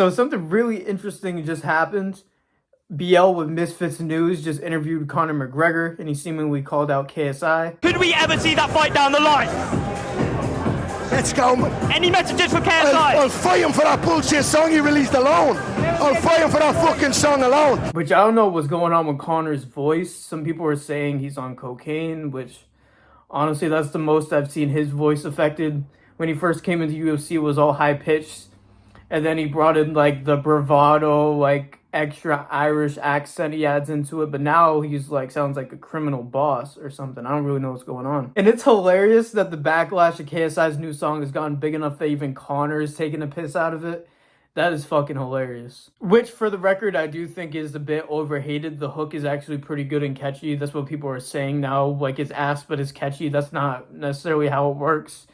So something really interesting just happened. BL with Misfits News just interviewed Conor McGregor, and he seemingly called out KSI. Could we ever see that fight down the line? Let's go. Any messages for KSI? I'll fight him for that bullshit song he released alone. I'll fight him for that fucking song alone. Which I don't know what's going on with Conor's voice. Some people are saying he's on cocaine, which honestly, that's the most I've seen his voice affected. When he first came into UFC, it was all high-pitched. And then he brought in, like, the bravado, like, extra Irish accent he adds into it. But now he's, like, sounds like a criminal boss or something. I don't really know what's going on. And it's hilarious that the backlash of KSI's new song has gotten big enough that even Conor is taking a piss out of it. That is fucking hilarious. Which, for the record, I do think is a bit overhated. The hook is actually pretty good and catchy. That's what people are saying now. Like, it's ass, but it's catchy. That's not necessarily how it works.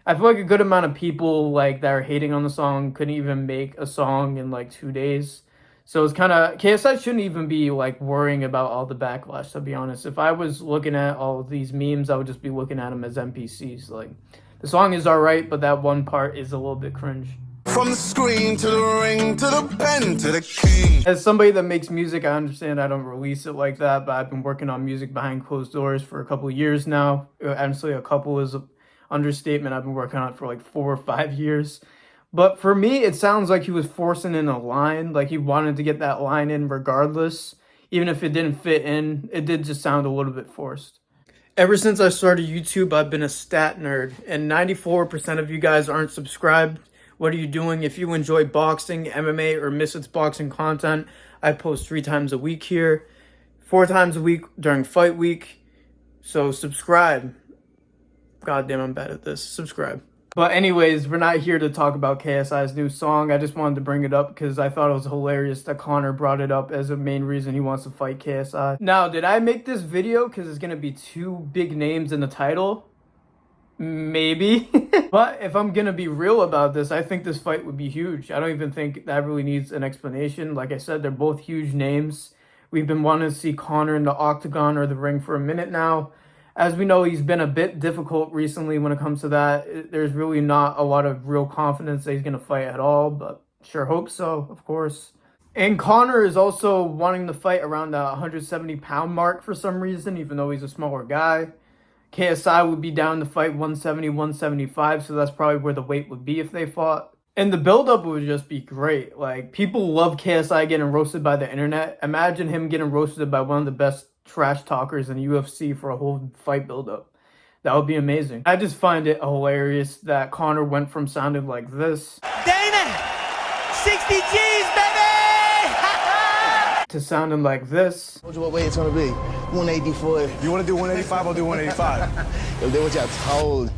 I feel like a good amount of people, like, that are hating on the song couldn't even make a song in, like, 2 days. So it's kind of... KSI shouldn't even be, like, worrying about all the backlash, to be honest. If I was looking at all of these memes, I would just be looking at them as NPCs. Like, the song is alright, but that one part is a little bit cringe. From the screen to the ring to the pen to the king. As somebody that makes music, I understand I don't release it like that, but I've been working on music behind closed doors for a couple of years now. Honestly, a couple is an understatement. I've been working on it for like 4 or 5 years. But for me, it sounds like he was forcing in a line, like he wanted to get that line in regardless. Even if it didn't fit in, it did just sound a little bit forced. Ever since I started YouTube, I've been a stat nerd, and 94% of you guys aren't subscribed. What are you doing? If you enjoy boxing, MMA, or Misfits boxing content, I post 3 times a week here, 4 times a week during fight week. So subscribe. God damn, I'm bad at this. Subscribe. But anyways, we're not here to talk about KSI's new song. I just wanted to bring it up because I thought it was hilarious that Conor brought it up as a main reason he wants to fight KSI. Now, did I make this video because it's going to be 2 big names in the title? Maybe. But if I'm going to be real about this, I think this fight would be huge. I don't even think that really needs an explanation. Like I said, they're both huge names. We've been wanting to see Conor in the octagon or the ring for a minute now. As we know, he's been a bit difficult recently when it comes to that. There's really not a lot of real confidence that he's going to fight at all, but sure hope so, of course. And Conor is also wanting to fight around the 170-pound mark for some reason, even though he's a smaller guy. KSI would be down to fight 170, 175, so that's probably where the weight would be if they fought. And the build-up would just be great. Like, people love KSI getting roasted by the internet. Imagine him getting roasted by one of the best trash talkers in UFC for a whole fight build-up. That would be amazing. I just find it hilarious that Conor went from sounding like this Dana! 60 G's, baby! to sounding like this. Told you what weight it's gonna be. 184. You want to do 185? I'll do 185. Yo, they what y'all told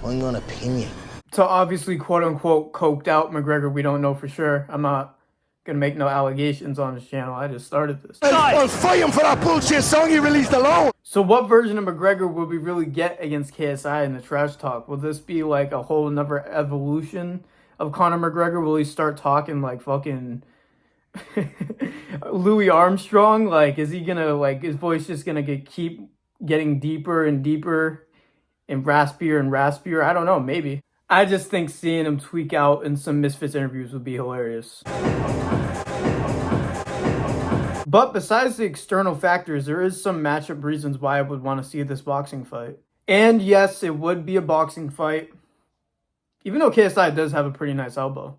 on your opinion. To obviously quote-unquote coked out McGregor, we don't know for sure. I'm not gonna make no allegations on this channel. I just started this. I'll fight him for that bullshit song he released alone. So what version of McGregor will we really get against KSI in the trash talk? Will this be like a whole another evolution of Conor McGregor? Will he start talking like fucking Louis Armstrong? Like, is he gonna, like, his voice just gonna keep getting deeper and deeper and raspier? I don't know, maybe. I just think seeing him tweak out in some Misfits interviews would be hilarious. But besides the external factors, there is some matchup reasons why I would want to see this boxing fight. And yes, it would be a boxing fight, even though KSI does have a pretty nice elbow.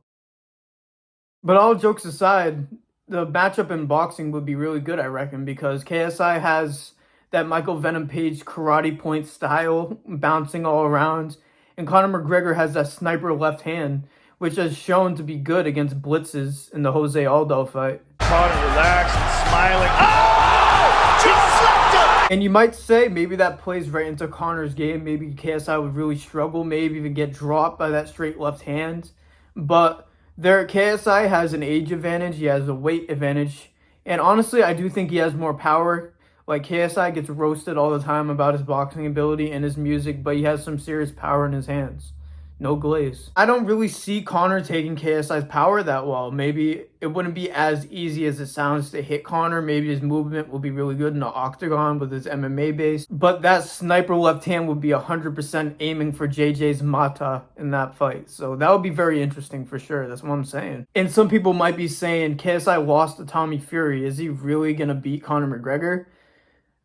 But all jokes aside, the matchup in boxing would be really good, I reckon, because KSI has that Michael Venom Page karate point style, bouncing all around. And Conor McGregor has that sniper left hand, which has shown to be good against blitzes in the Jose Aldo fight. Conor relaxed and smiling. Oh! Just slapped him! And you might say maybe that plays right into Conor's game. Maybe KSI would really struggle, maybe even get dropped by that straight left hand. But KSI has an age advantage, he has a weight advantage. And honestly, I do think he has more power. Like, KSI gets roasted all the time about his boxing ability and his music, but he has some serious power in his hands. No glaze. I don't really see Conor taking KSI's power that well. Maybe it wouldn't be as easy as it sounds to hit Conor. Maybe his movement will be really good in the octagon with his MMA base. But that sniper left hand would be 100% aiming for JJ's mata in that fight. So that would be very interesting for sure. That's what I'm saying. And some people might be saying KSI lost to Tommy Fury. Is he really going to beat Conor McGregor?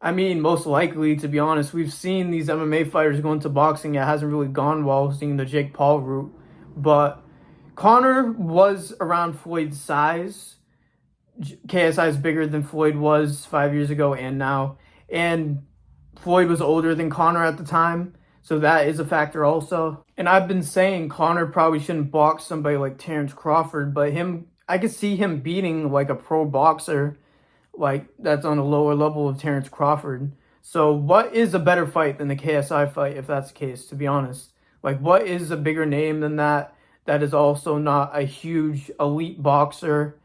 I mean, most likely, to be honest. We've seen these MMA fighters go into boxing. It hasn't really gone well, seeing the Jake Paul route. But Conor was around Floyd's size. KSI is bigger than Floyd was 5 years ago and now. And Floyd was older than Conor at the time. So that is a factor also. And I've been saying Conor probably shouldn't box somebody like Terrence Crawford. But I could see him beating like a pro boxer, like that's on a lower level of Terrence Crawford. So what is a better fight than the KSI fight, if that's the case, to be honest? Like, what is a bigger name than that is also not a huge elite boxer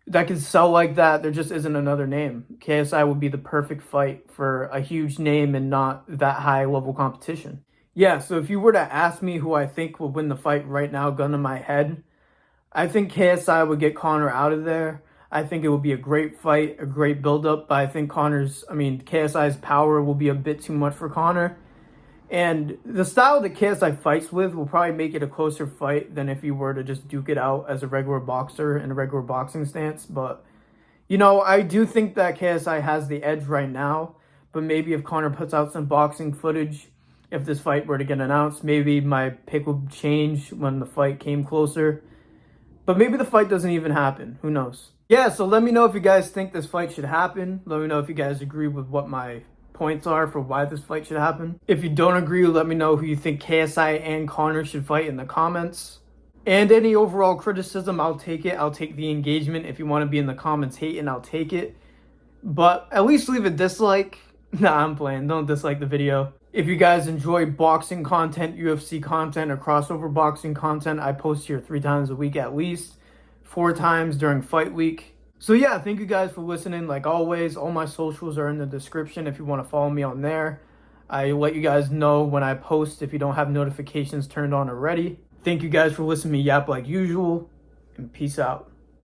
that can sell like that? There just isn't another name. KSI would be the perfect fight for a huge name and not that high level competition. Yeah, so if you were to ask me who I think would win the fight right now, gun to my head, I think KSI would get Conor out of there. I think it will be a great fight, a great build-up, but I think KSI's power will be a bit too much for Conor. And the style that KSI fights with will probably make it a closer fight than if he were to just duke it out as a regular boxer in a regular boxing stance. But, I do think that KSI has the edge right now, but maybe if Conor puts out some boxing footage, if this fight were to get announced, maybe my pick would change when the fight came closer. But maybe the fight doesn't even happen. Who knows? Yeah, so let me know if you guys think this fight should happen. Let me know if you guys agree with what my points are for why this fight should happen. If you don't agree, let me know who you think KSI and Conor should fight in the comments. And any overall criticism, I'll take it. I'll take the engagement. If you want to be in the comments hating, I'll take it. But at least leave a dislike. Nah, I'm playing. Don't dislike the video. If you guys enjoy boxing content, UFC content, or crossover boxing content, I post here 3 times a week at least. 4 times during fight week. So yeah, thank you guys for listening. Like always, all my socials are in the description if you want to follow me on there. I let you guys know when I post if you don't have notifications turned on already. Thank you guys for listening to me yap like usual, and peace out.